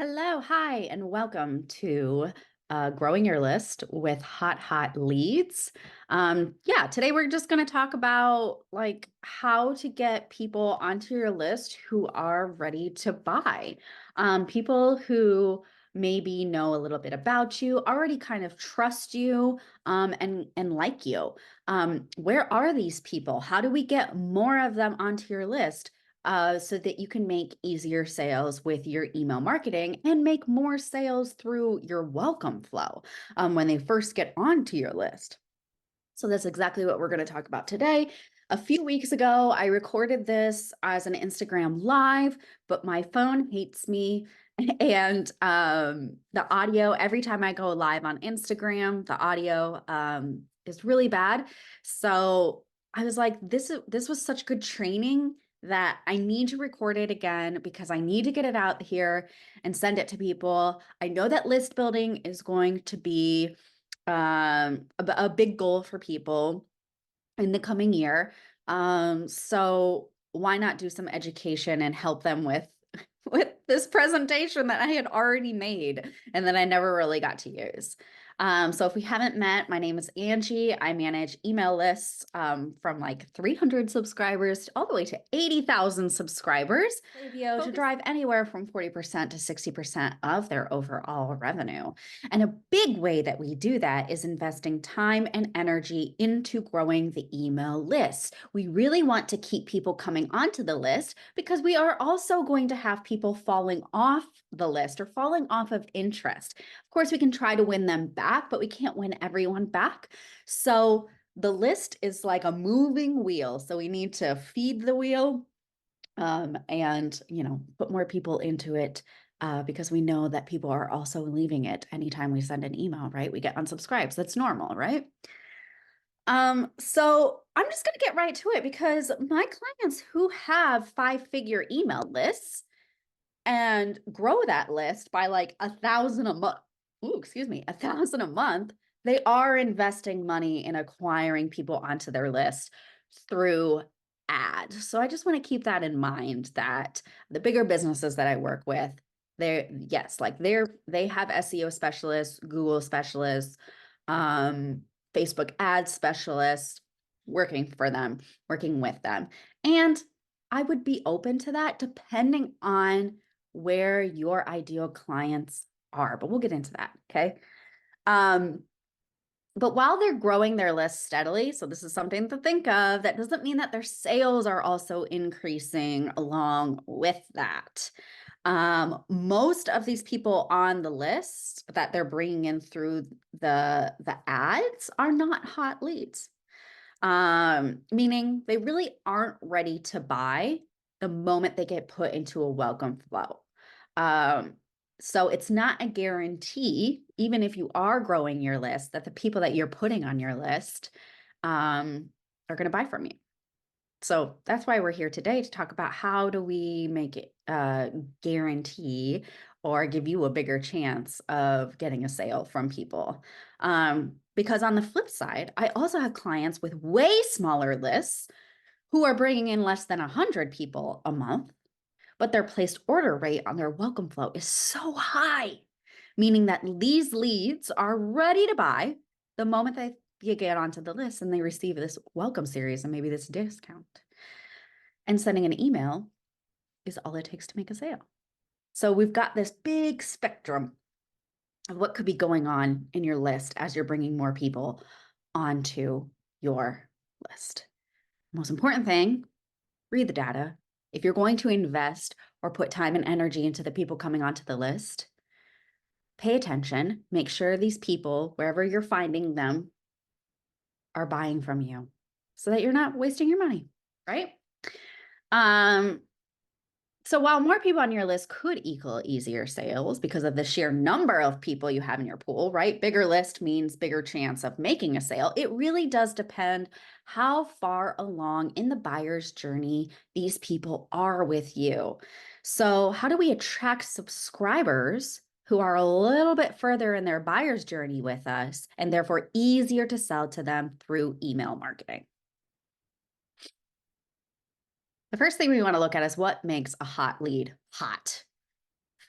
Hello, hi, and welcome to Growing Your List with Hot Leads. Today we're just going to talk about like how to get people onto your list who are ready to buy. People who maybe know a little bit about you, already kind of trust you, and like you. Where are these people? How do we get more of them onto your list? So that you can make easier sales with your email marketing and make more sales through your welcome flow when they first get onto your list. So that's exactly what we're going to talk about today. A few weeks ago, I recorded this as an Instagram live, but my phone hates me. And the audio, every time I go live on Instagram, the audio is really bad. So I was like, this was such good training that I need to record it again because I need to get it out here and send it to people. I know that list building is going to be a big goal for people in the coming year. So why not do some education and help them with with this presentation that I had already made and that I never really got to use. So if we haven't met, my name is Angie. I manage email lists from like 300 subscribers all the way to 80,000 subscribers. Klaviyo to drive anywhere from 40% to 60% of their overall revenue. And a big way that we do that is investing time and energy into growing the email list. We really want to keep people coming onto the list because we are also going to have people falling off the list or falling off of interest. Of course, we can try to win them back, but we can't win everyone back. So the list is like a moving wheel. So we need to feed the wheel and put more people into it because we know that people are also leaving it anytime we send an email, right? We get unsubscribes. That's normal, right? So I'm just going to get right to it because my clients who have 5-figure email lists and grow that list by like 1,000 a month, 1,000 a month, they are investing money in acquiring people onto their list through ads. So I just want to keep that in mind that the bigger businesses that I work with, they have SEO specialists, Google specialists, um, Facebook ad specialists working for them, working with them. And I would be open to that depending on where your ideal clients are, but we'll get into that, okay? But while they're growing their list steadily, so this is something to think of, that doesn't mean that their sales are also increasing along with that. Most of these people on the list that they're bringing in through the ads are not hot leads, meaning they really aren't ready to buy the moment they get put into a welcome flow. Um, so it's not a guarantee, even if you are growing your list, that the people that you're putting on your list are going to buy from you. So that's why we're here today to talk about how do we make it guarantee or give you a bigger chance of getting a sale from people. Because on the flip side, I also have clients with way smaller lists who are bringing in less than 100 people a month, but their placed order rate on their welcome flow is so high, meaning that these leads are ready to buy the moment they get onto the list and they receive this welcome series and maybe this discount. And sending an email is all it takes to make a sale. So we've got this big spectrum of what could be going on in your list as you're bringing more people onto your list. Most important thing, read the data. If you're going to invest or put time and energy into the people coming onto the list, pay attention, make sure these people, wherever you're finding them, are buying from you so that you're not wasting your money, right? So while more people on your list could equal easier sales because of the sheer number of people you have in your pool, right? Bigger list means bigger chance of making a sale. It really does depend how far along in the buyer's journey these people are with you. So how do we attract subscribers who are a little bit further in their buyer's journey with us and therefore easier to sell to them through email marketing? The first thing we want to look at is what makes a hot lead hot.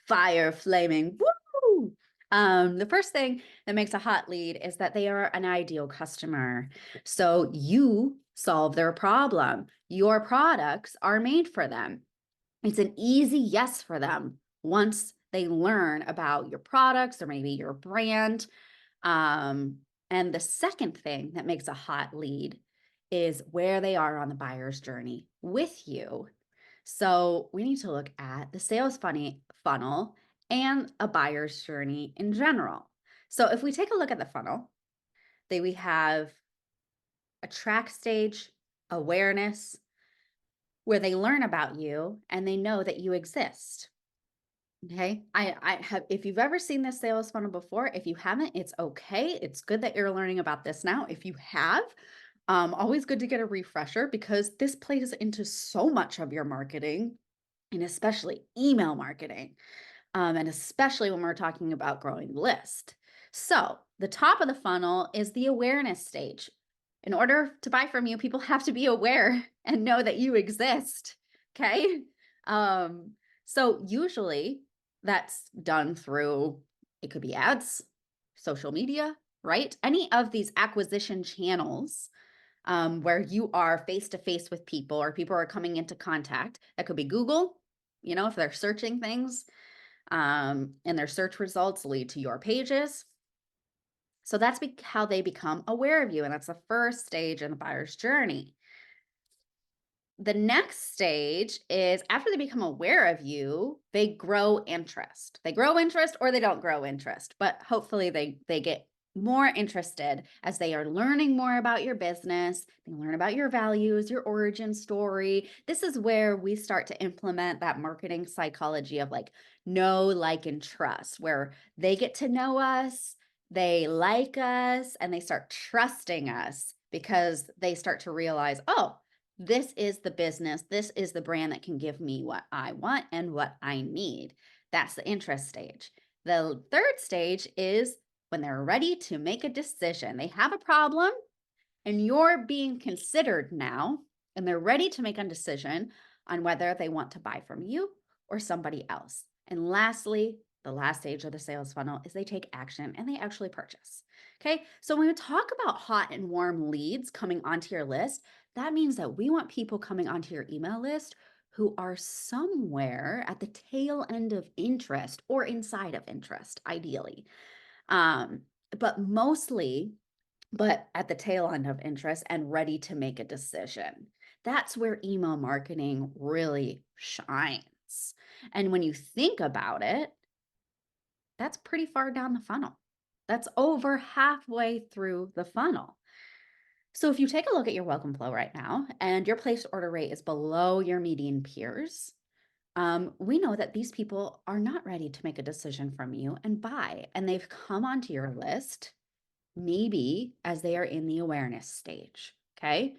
fire flaming. Woo! The first thing that makes a hot lead is that they are an ideal customer. So you solve their problem. Your products are made for them. It's an easy yes for them once they learn about your products or maybe your brand. Um, and the second thing that makes a hot lead is where they are on the buyer's journey with you. So we need to look at the sales funnel and a buyer's journey in general. So if we take a look at the funnel, we have a track stage, awareness, where they learn about you and they know that you exist. Okay. I have, if you've ever seen this sales funnel before, if you haven't, it's okay. It's good that you're learning about this now. If you have, always good to get a refresher because this plays into so much of your marketing and especially email marketing. And especially when we're talking about growing the list. So the top of the funnel is the awareness stage. In order to buy from you, people have to be aware and know that you exist. Okay. So usually that's done through, it could be ads, social media, right? Any of these acquisition channels where you are face to face with people or people are coming into contact. That could be Google, if they're searching things and their search results lead to your pages. So that's how they become aware of you. And that's the first stage in the buyer's journey. The next stage is after they become aware of you, they grow interest. They grow interest or they don't grow interest, but hopefully they get more interested as they are learning more about your business. They learn about your values, your origin story. This is where we start to implement that marketing psychology of like know, like, and trust, where they get to know us, they like us, and they start trusting us because they start to realize, oh, this is the business, this is the brand that can give me what I want and what I need. That's the interest stage. The third stage is when they're ready to make a decision. They have a problem and you're being considered now, and they're ready to make a decision on whether they want to buy from you or somebody else. And lastly, the last stage of the sales funnel is they take action and they actually purchase. Okay, so when we talk about hot and warm leads coming onto your list, that means that we want people coming onto your email list who are somewhere at the tail end of interest or inside of interest, ideally. Um, but mostly, but at the tail end of interest and ready to make a decision. That's where email marketing really shines. And when you think about it, that's pretty far down the funnel. That's over halfway through the funnel. So if you take a look at your welcome flow right now and your place order rate is below your median peers, we know that these people are not ready to make a decision from you and buy, and they've come onto your list maybe as they are in the awareness stage. Okay.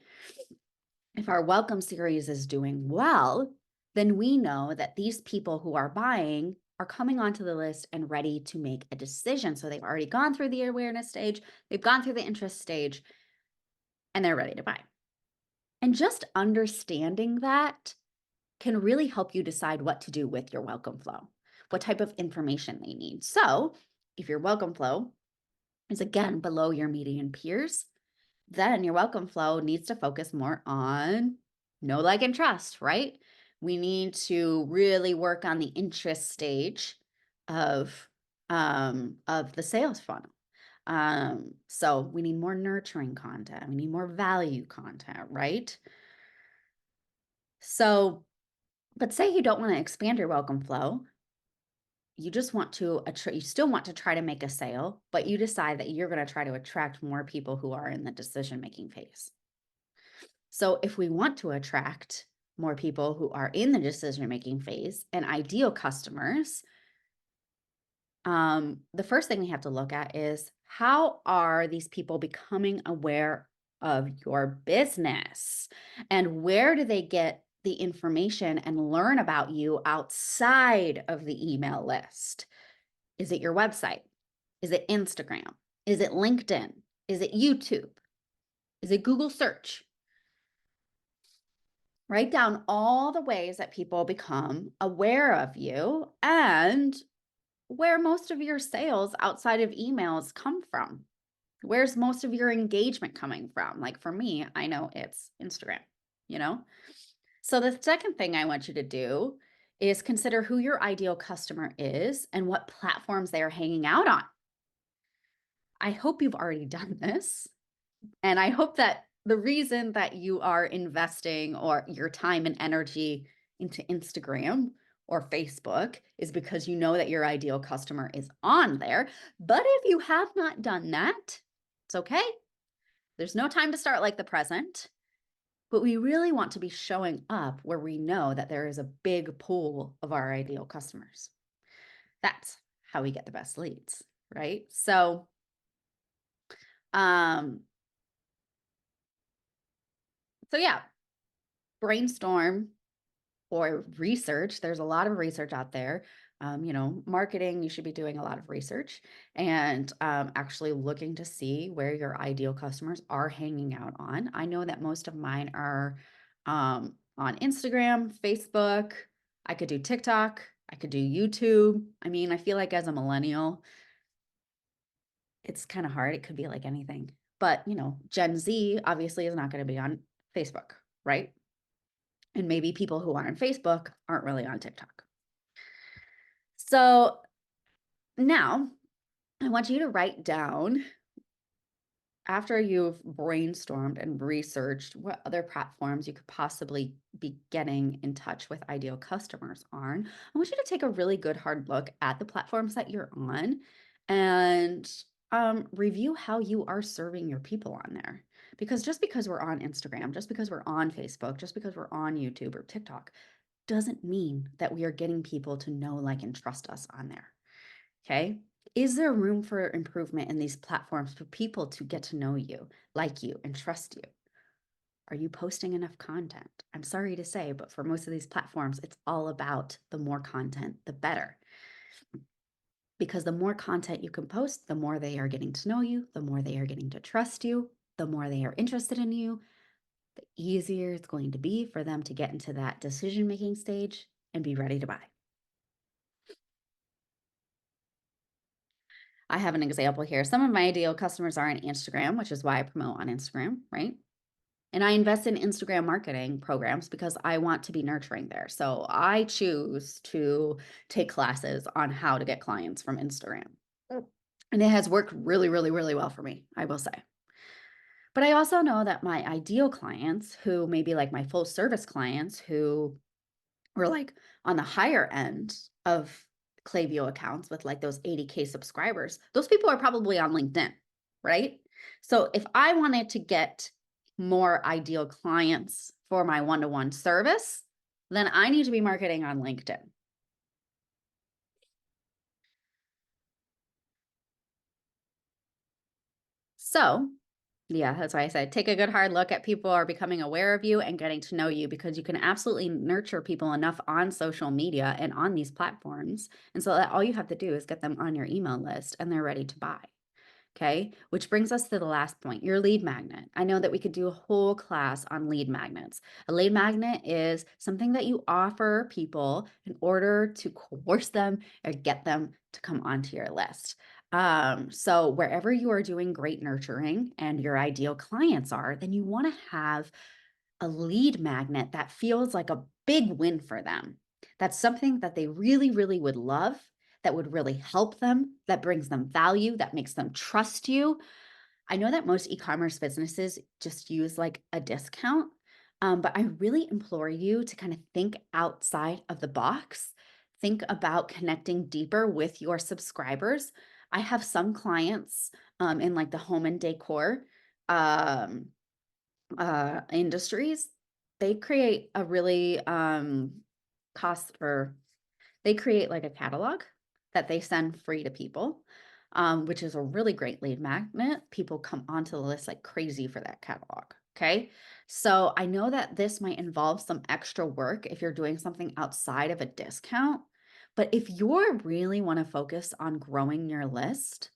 If our welcome series is doing well, then we know that these people who are buying are coming onto the list and ready to make a decision. So they've already gone through the awareness stage, they've gone through the interest stage, and they're ready to buy. And just understanding that can really help you decide what to do with your welcome flow, what type of information they need. So if your welcome flow is again below your median peers, then your welcome flow needs to focus more on know, like, and trust, right? We need to really work on the interest stage of the sales funnel. So we need more nurturing content. We need more value content, right? So, but say you don't want to expand your welcome flow. You just want to, you still want to try to make a sale, but you decide that you're going to try to attract more people who are in the decision-making phase. So if we want to attract more people who are in the decision-making phase and ideal customers, the first thing we have to look at is how are these people becoming aware of your business, and where do they get the information and learn about you outside of the email list? Is it your website? Is it Instagram? Is it LinkedIn? Is it YouTube? Is it Google search? Write down all the ways that people become aware of you and where most of your sales outside of emails come from. Where's most of your engagement coming from? Like for me, I know it's Instagram, you know? So the second thing I want you to do is consider who your ideal customer is and what platforms they are hanging out on. I hope you've already done this. And I hope that the reason that you are investing or your time and energy into Instagram or Facebook is because you know that your ideal customer is on there. But if you have not done that, it's okay. There's no time to start like the present. But we really want to be showing up where we know that there is a big pool of our ideal customers. That's how we get the best leads, right? Um, so yeah, brainstorm or research. There's a lot of research out there. Marketing, you should be doing a lot of research and actually looking to see where your ideal customers are hanging out on. I know that most of mine are on Instagram, Facebook. I could do TikTok. I could do YouTube. I mean, I feel like as a millennial, it's kind of hard. It could be like anything. But, Gen Z obviously is not going to be on Facebook, right? And maybe people who are on Facebook aren't really on TikTok. So now I want you to write down, after you've brainstormed and researched what other platforms you could possibly be getting in touch with ideal customers on. I want you to take a really good hard look at the platforms that you're on and review how you are serving your people on there. Because just because we're on Instagram, just because we're on Facebook, just because we're on YouTube or TikTok, doesn't mean that we are getting people to know, like, and trust us on there. Okay. Is there room for improvement in these platforms for people to get to know you, like you, and trust you? Are you posting enough content? I'm sorry to say, but for most of these platforms, it's all about the more content, the better. Because the more content you can post, the more they are getting to know you, the more they are getting to trust you, the more they are interested in you, the easier it's going to be for them to get into that decision-making stage and be ready to buy. I have an example here. Some of my ideal customers are on Instagram, which is why I promote on Instagram, right? And I invest in Instagram marketing programs because I want to be nurturing there. So I choose to take classes on how to get clients from Instagram. Oh. And it has worked really, really, really well for me, I will say. But I also know that my ideal clients, who may be like my full service clients, who were like on the higher end of Klaviyo accounts with like those 80K subscribers, those people are probably on LinkedIn, right? So if I wanted to get more ideal clients for my one-to-one service, then I need to be marketing on LinkedIn. So yeah, that's why I said take a good hard look at people are becoming aware of you and getting to know you, because you can absolutely nurture people enough on social media and on these platforms. And so that all you have to do is get them on your email list and they're ready to buy. Okay, which brings us to the last point, your lead magnet. I know that we could do a whole class on lead magnets. A lead magnet is something that you offer people in order to coerce them or get them to come onto your list. So wherever you are doing great nurturing and your ideal clients are, then you want to have a lead magnet that feels like a big win for them. That's something that they really, really would love, that would really help them, that brings them value, that makes them trust you. I know that most e-commerce businesses just use like a discount, but I really implore you to kind of think outside of the box. Think about connecting deeper with your subscribers. I have some clients in like the home and decor um, industries. They create a really cost or they create like a catalog that they send free to people, which is a really great lead magnet. People come onto the list like crazy for that catalog. Okay. So I know that this might involve some extra work if you're doing something outside of a discount. But if you really want to focus on growing your list,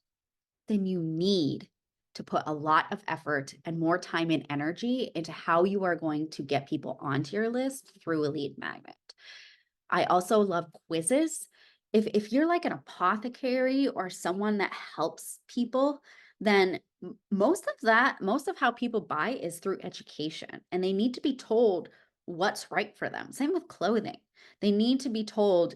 then you need to put a lot of effort and more time and energy into how you are going to get people onto your list through a lead magnet. I also love quizzes. If you're like an apothecary or someone that helps people, then most of how people buy is through education, and they need to be told what's right for them. Same with clothing. They need to be told,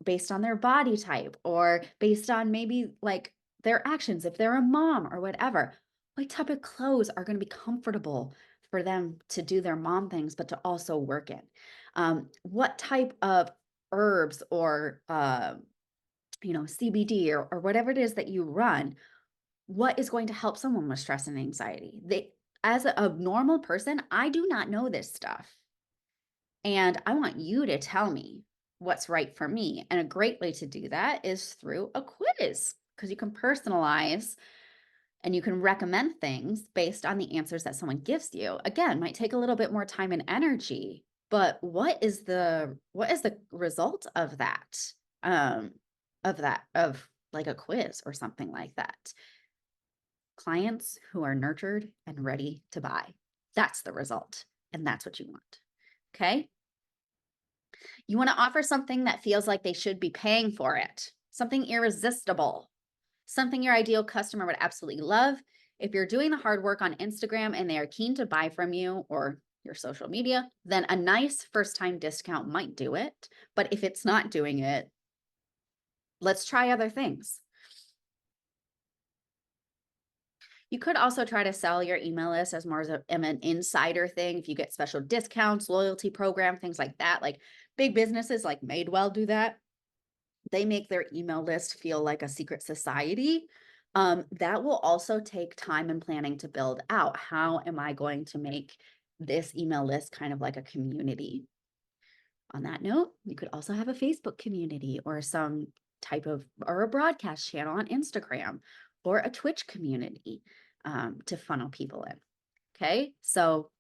based on their body type or based on maybe like their actions, if they're a mom or whatever, what type of clothes are going to be comfortable for them to do their mom things, but to also work in. What type of herbs or CBD or whatever it is that you run, what is going to help someone with stress and anxiety? As a normal person, I do not know this stuff. And I want you to tell me what's right for me. And a great way to do that is through a quiz, because you can personalize and you can recommend things based on the answers that someone gives you. Again, might take a little bit more time and energy, but what is the result of that? Of like a quiz or something like that. Clients who are nurtured and ready to buy. That's the result. And that's what you want. Okay? You want to offer something that feels like they should be paying for it. Something irresistible. Something your ideal customer would absolutely love. If you're doing the hard work on Instagram and they are keen to buy from you or your social media, then a nice first-time discount might do it. But if it's not doing it, let's try other things. You could also try to sell your email list as more as an insider thing. If you get special discounts, loyalty program, things like that, like big businesses like Madewell do that. They make their email list feel like a secret society. That will also take time and planning to build out. How am I going to make this email list kind of like a community? On that note, you could also have a Facebook community or some or a broadcast channel on Instagram or a Twitch community to funnel people in. Okay, so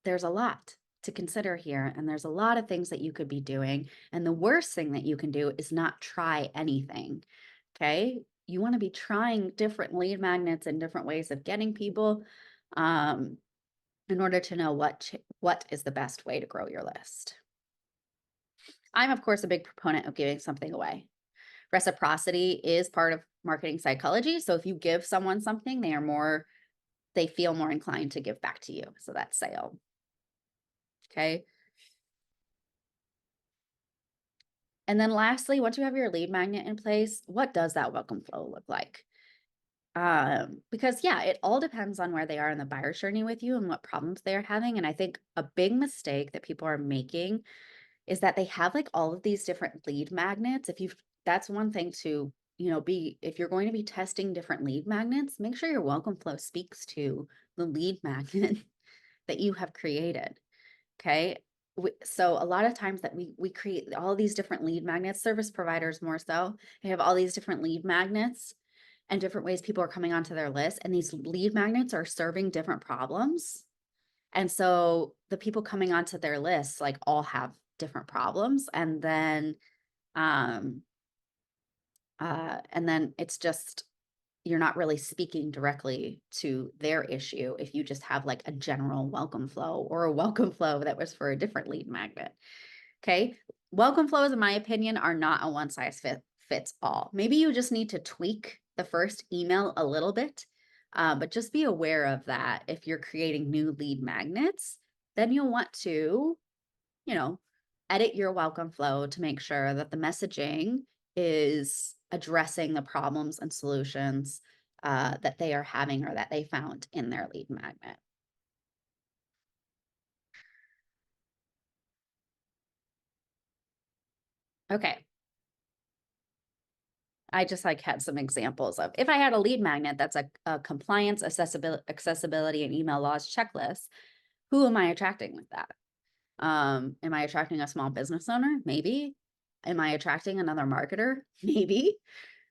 there's a lot to consider here, and there's a lot of things that you could be doing. And the worst thing that you can do is not try anything. Okay, you want to be trying different lead magnets and different ways of getting people in order to know what is the best way to grow your list. I'm, of course, a big proponent of giving something away. Reciprocity is part of marketing psychology. So if you give someone something, they feel more inclined to give back to you. So that's sale. Okay. And then lastly, once you have your lead magnet in place, what does that welcome flow look like? Because yeah, it all depends on where they are in the buyer's journey with you and what problems they're having. And I think a big mistake that people are making is that they have like all of these different lead magnets. That's one thing to, if you're going to be testing different lead magnets, make sure your welcome flow speaks to the lead magnet that you have created. Okay. So a lot of times that we create all these different lead magnets, service providers more so, they have all these different lead magnets and different ways people are coming onto their list. And these lead magnets are serving different problems. And so the people coming onto their list like all have different problems. And then it's just, you're not really speaking directly to their issue if you just have like a general welcome flow or a welcome flow that was for a different lead magnet. Okay. Welcome flows, in my opinion, are not a one size fits all. Maybe you just need to tweak the first email a little bit, but just be aware of that. If you're creating new lead magnets, then you'll want to, edit your welcome flow to make sure that the messaging is addressing the problems and solutions that they are having or that they found in their lead magnet. Okay. I just had some examples of if I had a lead magnet that's a compliance, accessibility, and email laws checklist, who am I attracting with that? Am I attracting a small business owner? Maybe. Am I attracting another marketer? Maybe.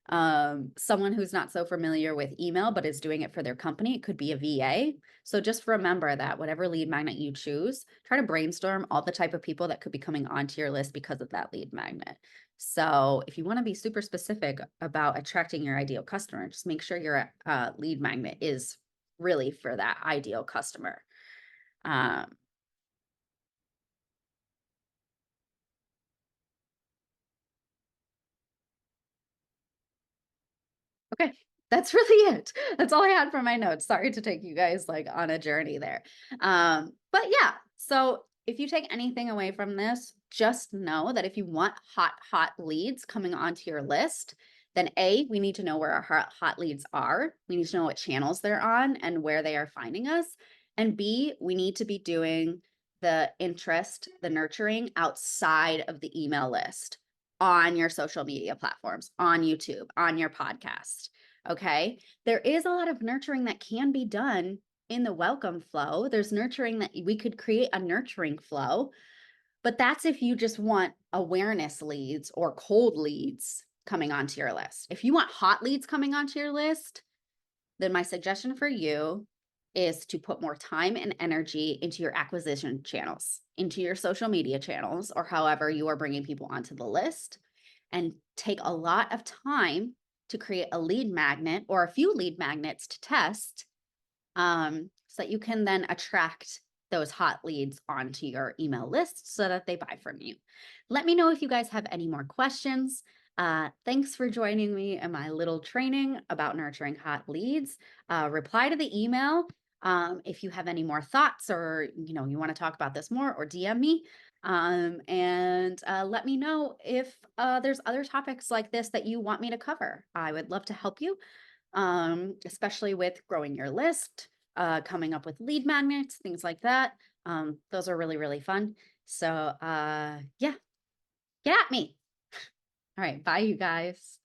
Someone who's not so familiar with email but is doing it for their company, it could be a VA. So just remember that whatever lead magnet you choose, try to brainstorm all the type of people that could be coming onto your list because of that lead magnet. So if you want to be super specific about attracting your ideal customer, just make sure your lead magnet is really for that ideal customer. Um, Okay, that's really it. That's all I had for my notes. Sorry to take you guys like on a journey there. But yeah, so if you take anything away from this, just know that if you want hot leads coming onto your list, then A, we need to know where our hot leads are. We need to know what channels they're on and where they are finding us. And B, we need to be doing the interest, the nurturing outside of the email list on your social media platforms, on YouTube, on your podcast. Okay. There is a lot of nurturing that can be done in the welcome flow. There's nurturing that we could create a nurturing flow, but that's if you just want awareness leads or cold leads coming onto your list. If you want hot leads coming onto your list, then my suggestion for you is to put more time and energy into your acquisition channels, into your social media channels, or however you are bringing people onto the list, and take a lot of time to create a lead magnet or a few lead magnets to test, so that you can then attract those hot leads onto your email list so that they buy from you. Let me know if you guys have any more questions. Thanks for joining me in my little training about nurturing hot leads. Reply to the email if you have any more thoughts, or you want to talk about this more, or DM me. And let me know if there's other topics like this that you want me to cover. I would love to help you, especially with growing your list, coming up with lead magnets, things like that. Those are really, really fun. So yeah, get at me. All right, bye, you guys.